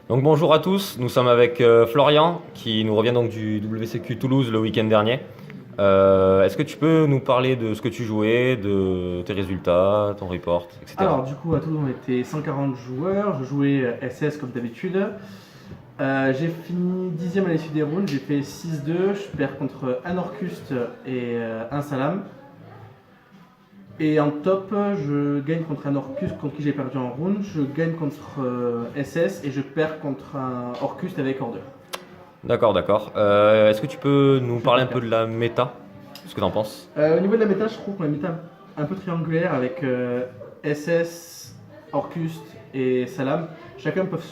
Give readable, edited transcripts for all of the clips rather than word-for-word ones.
Donc bonjour à tous, nous sommes avec Florian qui nous revient donc du WCQ Toulouse le week-end dernier. Est-ce que tu peux nous parler de ce que tu jouais, de tes résultats, ton report, etc. Alors, du coup, à Toulouse, on était 140 joueurs. Je jouais SS comme d'habitude. J'ai fini 10ème à l'issue des rounds. J'ai fait 6-2. Je perds contre un Orcust et un Salam. Et en top, je gagne contre un Orcust contre qui j'ai perdu en round. Je gagne contre SS et je perds contre un Orcust avec Order. D'accord, d'accord. Est-ce que tu peux nous parler un peu de la méta? Ce que tu en penses? Au niveau de la méta, je trouve qu'on a une méta un peu triangulaire avec SS, Orcust et Salam. Chacun peuvent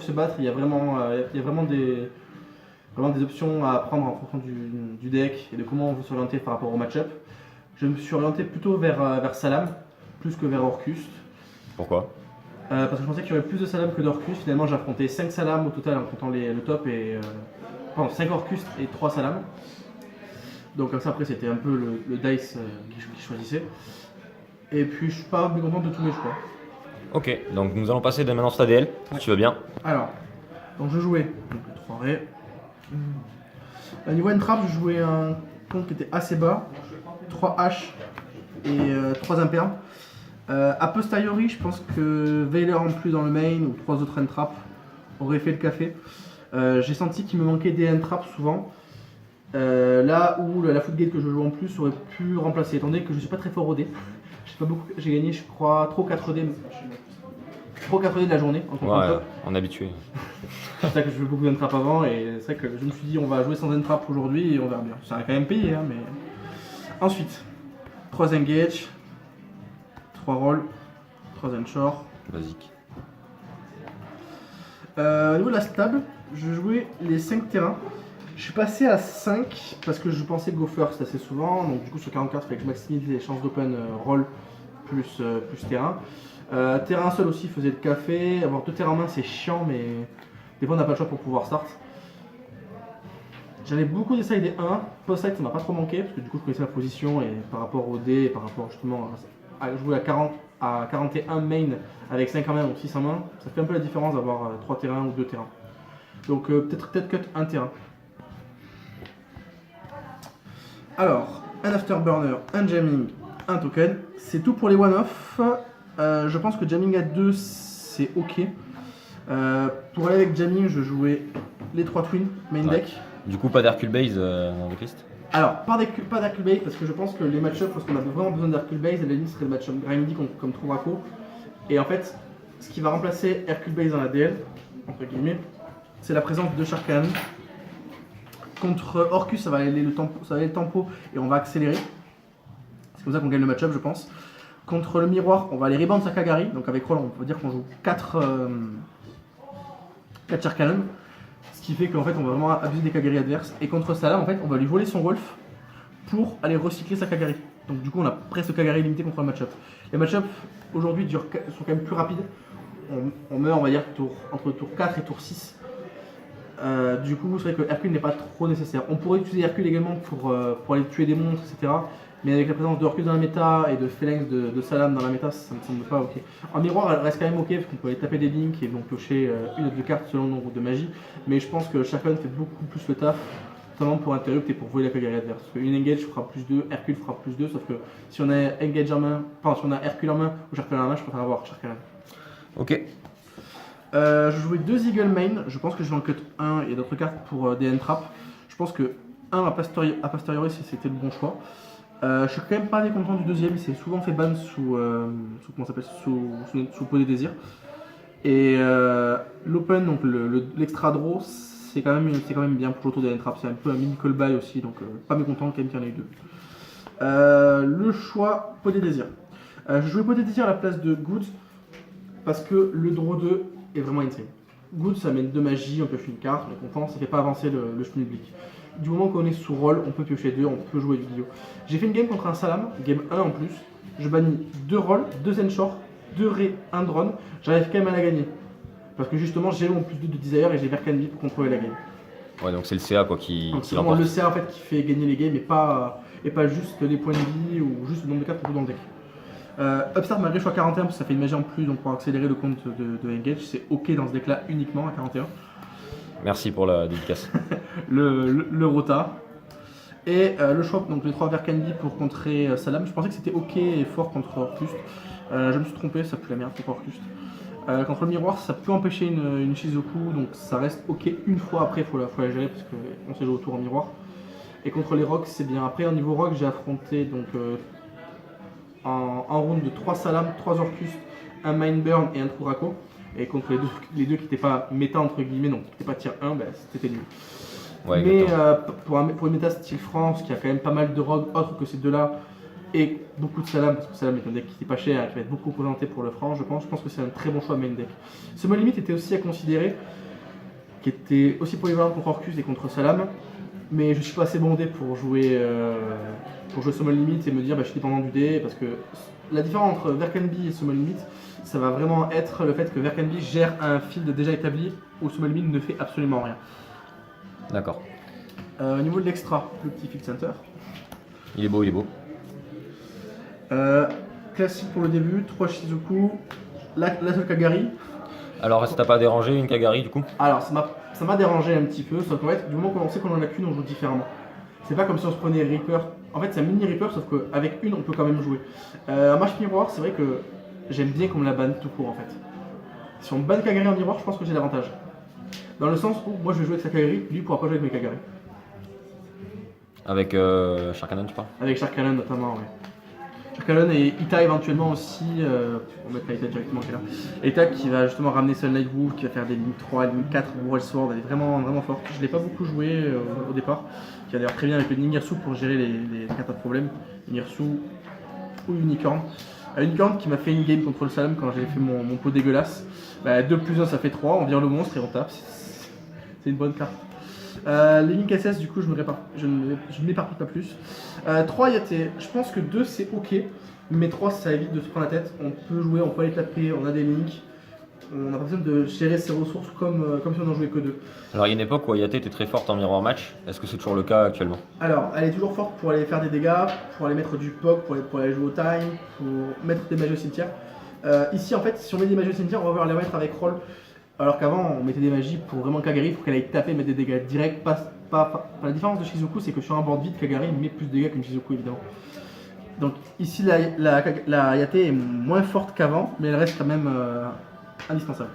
se battre. Il y a vraiment des options à prendre en fonction du deck et de comment on veut s'orienter par rapport au match-up. Je me suis orienté plutôt vers Salam plus que vers Orcust. Pourquoi? Parce que je pensais qu'il y aurait plus de Salam que d'Orcust. Finalement, j'ai affronté 5 Salam au total en comptant le top et. Pardon, 5 Orcust et 3 Salam. Donc comme ça après c'était un peu le dice qui choisissait. Et puis je suis pas mécontent de tous mes choix. Ok, donc nous allons passer dès maintenant au ADL, si tu veux bien. Alors, donc je jouais donc, le 3 raies. Au niveau entrap, je jouais un compte qui était assez bas, 3 H et 3 impairs. A posteriori, je pense que Veiler en plus dans le main ou 3 autres entraps auraient fait le café. J'ai senti qu'il me manquait des entraps souvent. Là où la footgate que je joue en plus aurait pu remplacer, étant donné que je suis pas très fort au dé. J'ai gagné, je crois, trop 4 dés. Trop 4 dés de la journée en tant que Ouais, top. on est habitué. C'est ça que je jouais beaucoup d'entrap avant et c'est vrai que je me suis dit on va jouer sans entrap aujourd'hui et on verra bien. Ça a quand même payé, hein, mais. Ensuite, 3 engage, 3 rolls, 3 short. Basique. Au niveau de la stable, je jouais les 5 terrains. Je suis passé à 5 parce que je pensais go first assez souvent. Donc du coup sur 44, il fallait que je maximise les chances d'open roll plus terrain. Terrain seul aussi faisait le café. Avoir 2 terrains en main c'est chiant mais des fois on n'a pas le choix pour pouvoir start. J'en ai beaucoup d'essais des 1. Post-side ça m'a pas trop manqué parce que du coup je connaissais ma position et par rapport au dé et par rapport justement à jouer à 41 main avec 5 en main ou 6 en main, ça fait un peu la différence d'avoir 3 terrains ou 2 terrains. Donc peut-être cut un terrain. Alors, un afterburner, un jamming, un token, c'est tout pour les one-off. Je pense que jamming à 2 c'est ok. Pour aller avec jamming, je jouais les 3 twins, main deck. Du coup, pas d'Hercule Base dans votre liste? Alors, pas d'Hercule Base parce que je pense que les match-ups, lorsqu'on a vraiment besoin d'Hercule Base, à la limite serait le match-up grindy comme Trovaco. Et en fait, ce qui va remplacer Hercule Base dans la DL, entre guillemets, c'est la présence de Sharkan. Contre Orcus, ça va aller le tempo et on va accélérer. C'est comme ça qu'on gagne le match-up, je pense. Contre le miroir, on va aller rebound sa Kagari. Donc avec Roll, on peut dire qu'on joue 4 Sharkanon. Ce qui fait qu'en fait, on va vraiment abuser des Kagari adverses. Et contre Salam, en fait, on va lui voler son Wolf pour aller recycler sa Kagari. Donc du coup, on a presque Kagari limité contre le match-up. Les match-up aujourd'hui sont quand même plus rapides. On meurt, on va dire, entre tour 4 et tour 6. Du coup, c'est vrai que Hercule n'est pas trop nécessaire. On pourrait utiliser Hercule également pour aller tuer des monstres, etc. Mais avec la présence de Hercule dans la méta et de Phalanx de Salam dans la méta, ça ne me semble pas ok. En miroir, elle reste quand même ok parce qu'on peut aller taper des links et donc piocher une ou deux cartes selon le nombre de magie. Mais je pense que chacun fait beaucoup plus le taf, notamment pour interrupt et pour voler la Kagari adverse. Parce qu'une engage fera plus 2, Hercule fera plus 2, sauf que si on a engage en main, enfin si on a Hercule en main ou Sharkan en main, je préfère avoir Sharkan. Ok. Je jouais 2 Eagle Main, je pense que je vais en cut 1 et d'autres cartes pour des entraps. Je pense que 1 a posteriori c'était le bon choix. Je suis quand même pas mécontent du deuxième, il s'est souvent fait ban sous pot des désirs. Et l'open, donc l'extra draw, c'est quand même bien pour l'auto des entraps, c'est un peu un mini call buy aussi, donc pas mécontent quand même qu'il y en ait eu 2. Le choix pot des désirs. Je jouais pot des désirs à la place de Goods parce que le draw 2 est vraiment insane. Good, ça mène 2 magies, on pioche une carte, on est content, ça fait pas avancer le schmilblick. Du moment qu'on est sous roll, on peut piocher 2, on peut jouer du guillot. J'ai fait une game contre un Salam, game 1 en plus. Je bannis 2 rolls, 2 enshore, 2 ré, 1 drone. J'arrive quand même à la gagner. Parce que justement, j'ai mon plus 2 de desire et j'ai Verkanby pour contrôler la game. Ouais, donc c'est le CA quoi qui C'est vraiment le CA en fait qui fait gagner les games et pas juste les points de vie ou juste le nombre de cartes qu'on joue dans le deck. Upstart malgré choix 41 parce que ça fait une magie en plus donc pour accélérer le compte de Engage, c'est ok dans ce deck là uniquement à 41. Merci pour la dédicace. Le Rota. Et le choix, donc les 3 Verkanbi pour contrer Salam. Je pensais que c'était ok et fort contre Orcust. Je me suis trompé, ça pue la merde contre Orcust. Contre le miroir, ça peut empêcher une Shizuku, donc ça reste ok une fois après, il faut la gérer parce qu'on sait jouer autour en miroir. Et contre les rocks, c'est bien. Après, au niveau rock, j'ai affronté donc, en round de 3 Salam, 3 Orcust, un Mindburn et un Kurako. Et contre les deux qui n'étaient pas méta entre guillemets, donc qui n'étaient pas tier 1, bah, c'était nul. Ouais, Mais pour une méta style France, qui a quand même pas mal de rogues autres que ces deux-là, et beaucoup de Salam, parce que Salam est un deck qui n'est pas cher, qui va être beaucoup présenté pour le franc, je pense que c'est un très bon choix main deck. Summon Limit était aussi à considérer, qui était aussi polyvalent contre Orcus et contre Salam, mais je suis pas assez bondé pour jouer Summon Limit et me dire bah, je suis dépendant du dé, parce que la différence entre Verkanbi et Summon Limit, ça va vraiment être le fait que Verkanbi gère un field déjà établi où Summon Limit ne fait absolument rien. D'accord. Au niveau de l'extra, le petit field center. Il est beau, il est beau. Classique pour le début, 3 Shizuku, la seule Kagari. Alors, ça t'a pas dérangé une Kagari du coup? Alors ça m'a dérangé un petit peu, sauf qu'en fait, du moment qu'on sait qu'on en a qu'une, on joue différemment. C'est pas comme si on se prenait Reaper. En fait, c'est un mini Reaper, sauf qu'avec une, on peut quand même jouer. Un match miroir, c'est vrai que j'aime bien qu'on me la banne tout court en fait. Si on banne Kagari en miroir, je pense que j'ai l'avantage. Dans le sens où moi je vais jouer avec sa Kagari, lui pourra pas jouer avec mes Kagari. Avec Sharkanon, tu parles? Avec Sharkanon notamment, ouais. Sharkanon et Ita éventuellement aussi, on va mettre la Ita directement qui est là. Ita qui va justement ramener Sunlight Wolf, qui va faire des lignes 3, lignes 4, World Sword, elle est vraiment, vraiment forte. Je l'ai pas beaucoup joué au départ, qui va d'ailleurs très bien avec le Ningirsu pour gérer les cartes à problème. Ningirsu ou Unicorn. Unicorn qui m'a fait une game contre le Salam quand j'ai fait mon pot dégueulasse. Bah, 2 plus 1 ça fait 3, on vire le monstre et on tape. C'est une bonne carte. Les Link SS, du coup, je ne m'éparpille pas plus. 3 Yaté, je pense que 2 c'est ok, mais 3 ça évite de se prendre la tête. On peut jouer, on peut aller taper, on a des links. On n'a pas besoin de gérer ses ressources comme si on n'en jouait que 2. Alors, il y a une époque où Ayate était très forte en miroir match. Est-ce que c'est toujours le cas actuellement? Alors, elle est toujours forte pour aller faire des dégâts, pour aller mettre du POC, pour aller jouer au time, pour mettre des magies au cimetière. Ici, en fait, si on met des magies au cimetière, on va pouvoir les mettre avec roll. Alors qu'avant, on mettait des magies pour vraiment Kagari, pour qu'elle aille taper, mettre des dégâts directs. La différence de Shizuku, c'est que sur un board vide, Kagari met plus de dégâts qu'une Shizuku, évidemment. Donc ici, la Yate est moins forte qu'avant, mais elle reste quand même indispensable.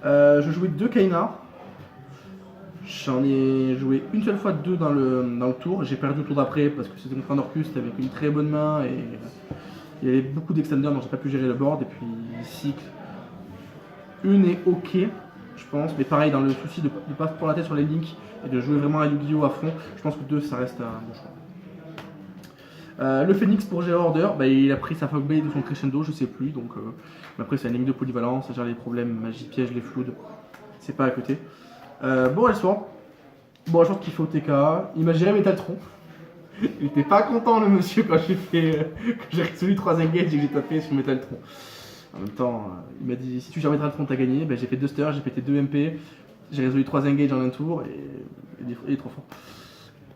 Je jouais 2 Kaina. J'en ai joué une seule fois 2 dans le tour. J'ai perdu le tour d'après parce que c'était contre un Orcus avec une très bonne main et il y avait beaucoup d'extenders, donc j'ai pas pu gérer le board. Et puis cycle. Une est ok, je pense, mais pareil, dans le souci de ne pas se prendre la tête sur les links et de jouer vraiment à Yu-Gi-Oh! À fond, je pense que 2 ça reste un bon choix. Le Phoenix pour gérer Order, bah, il a pris sa Fogblade de son Crescendo, je sais plus, donc après c'est un ligne de polyvalence, ça gère les problèmes, magie piège, les floods, c'est pas à côté. Bon, elle soit. Bon, je pense qu'il fait au TK, il m'a géré Métaltron. Il était pas content le monsieur quand j'ai résolu 3 engages et que j'ai tapé sur Métaltron. En même temps, il m'a dit si tu gères Métaltron, t'as gagné. Ben, j'ai fait 2 sters, j'ai pété 2 MP, j'ai résolu 3 engages en un tour et il est trop fort.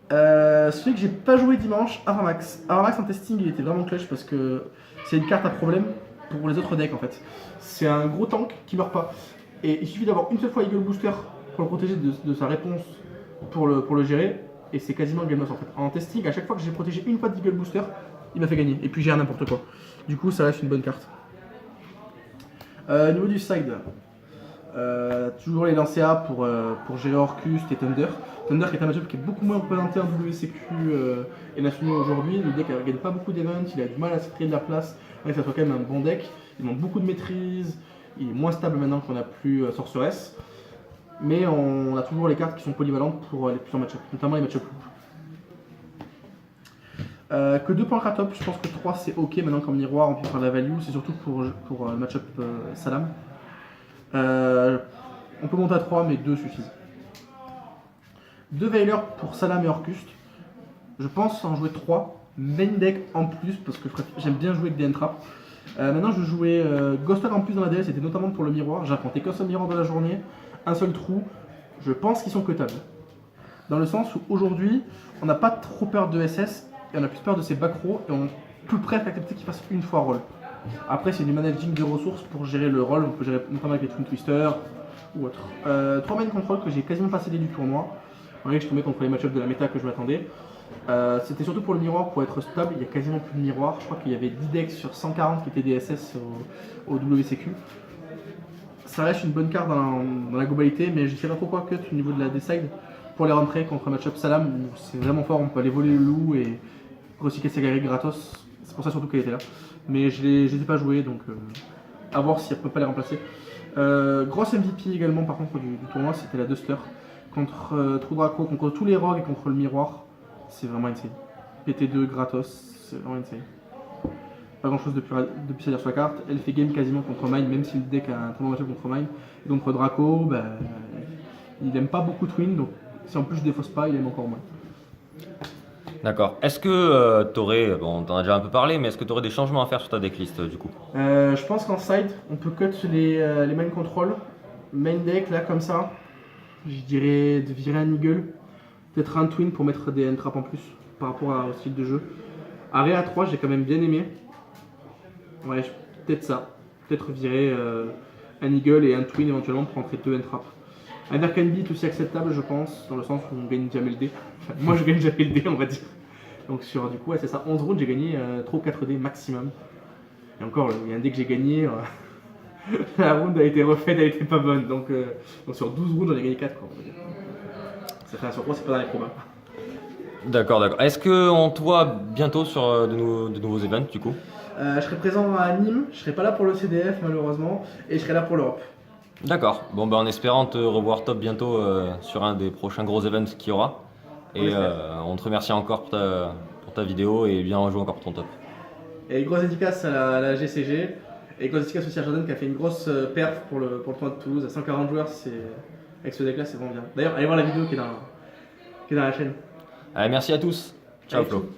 Celui que j'ai pas joué dimanche, Aramax. Aramax en testing, il était vraiment clutch parce que c'est une carte à problème pour les autres decks en fait. C'est un gros tank qui meurt pas. Et il suffit d'avoir une seule fois Eagle Booster pour le protéger de sa réponse pour le gérer. Et c'est quasiment game loss en fait. En testing, à chaque fois que j'ai protégé une fois d'Eagle Booster, il m'a fait gagner. Et puis j'ai n'importe quoi. Du coup, ça reste une bonne carte. Au niveau du side, toujours les lancers A pour gérer Orcus et Thunder. Thunder qui est un match qui est beaucoup moins représenté en WCQ et nationaux aujourd'hui. Le deck ne gagne pas beaucoup d'events, il a du mal à se créer de la place, mais ça soit quand même un bon deck. Il manque beaucoup de maîtrise, il est moins stable maintenant qu'on n'a plus Sorceress. Mais on a toujours les cartes qui sont polyvalentes pour les plusieurs match-ups, notamment les match-ups loop. Que 2 points top, je pense que 3 c'est ok maintenant comme miroir, on peut faire de la value, c'est surtout pour le match-up Salam. On peut monter à 3 mais 2 suffisent. 2 Veilers pour Salam et Orcust. Je pense en jouer 3, main deck en plus parce que j'aime bien jouer avec des entraps. Maintenant je jouais Ghostwire en plus dans la DL, c'était notamment pour le miroir, j'ai affronté qu'un seul miroir de la journée, un seul trou, je pense qu'ils sont quotables. Dans le sens où aujourd'hui on n'a pas trop peur de SS et on a plus peur de ses back rows et on peut presque accepter qu'il fasse une fois roll. Après, c'est du managing de ressources pour gérer le rôle. On peut gérer notamment avec les Twin Twisters ou autre. 3 main control que j'ai quasiment pas cédé du tournoi. En vrai, je tombais contre les match-ups de la méta que je m'attendais. C'était surtout pour le miroir, pour être stable. Il y a quasiment plus de miroir. Je crois qu'il y avait 10 decks sur 140 qui étaient DSS au WCQ. Ça reste une bonne carte dans la globalité, mais je sais pas pourquoi cut au niveau de la decide pour les rentrer contre un match-up Salam où c'est vraiment fort. On peut aller voler le loup et recycler ses guerriers gratos. C'est pour ça surtout qu'elle était là. Mais je les ai pas joués, donc à voir si elle peut pas les remplacer. Grosse MVP également par contre du tournoi, c'était la Duster. Contre True Draco, contre tous les rogues et contre le miroir. C'est vraiment insane. PT2 gratos, c'est vraiment insane. Pas grand chose de plus à dire sur la carte. Elle fait game quasiment contre Mine, même si le deck a un très bon match contre Mine. Et contre Draco, bah, il aime pas beaucoup Twin, donc si en plus je défausse pas, il aime encore moins. D'accord. Est-ce que tu aurais, bon, t'en as déjà un peu parlé, mais est-ce que tu aurais des changements à faire sur ta decklist du coup? Je pense qu'en side, on peut cut les main control. Main deck, là, comme ça, je dirais de virer un Eagle. Peut-être un Twin pour mettre des end-traps en plus par rapport au style de jeu. Area 3, j'ai quand même bien aimé. Ouais, peut-être ça. Peut-être virer un Eagle et un Twin éventuellement pour entrer 2 end-traps. Un Arcane Beat aussi acceptable, je pense, dans le sens où on gagne jamais le dé. Enfin, moi, je gagne jamais le dé, on va dire. Donc, du coup, ouais, c'est ça. 11 rounds, j'ai gagné 3 ou 4 dés maximum. Et encore, il y a un dé que j'ai gagné. La round a été refaite, elle était pas bonne. Donc sur 12 rounds, j'en ai gagné 4. Quoi, on va dire. Ça fait un sur 3, c'est pas dans les probas. D'accord, d'accord. Est-ce qu'on te voit bientôt sur de nouveaux events du coup? Je serai présent à Nîmes, je serai pas là pour le CDF malheureusement, et je serai là pour l'Europe. D'accord. Bon, ben, en espérant te revoir top bientôt sur un des prochains gros events qu'il y aura. Et on te remercie encore pour ta vidéo et bien joué encore pour ton top. Et grosse dédicace à la GCG, et grosse dédicace aussi à Jordan qui a fait une grosse perf pour le tournoi de Toulouse. À 140 joueurs, avec ce deck là, c'est vraiment bien. D'ailleurs, allez voir la vidéo qui est dans la chaîne. Allez, merci à tous. Ciao Allez, Flo.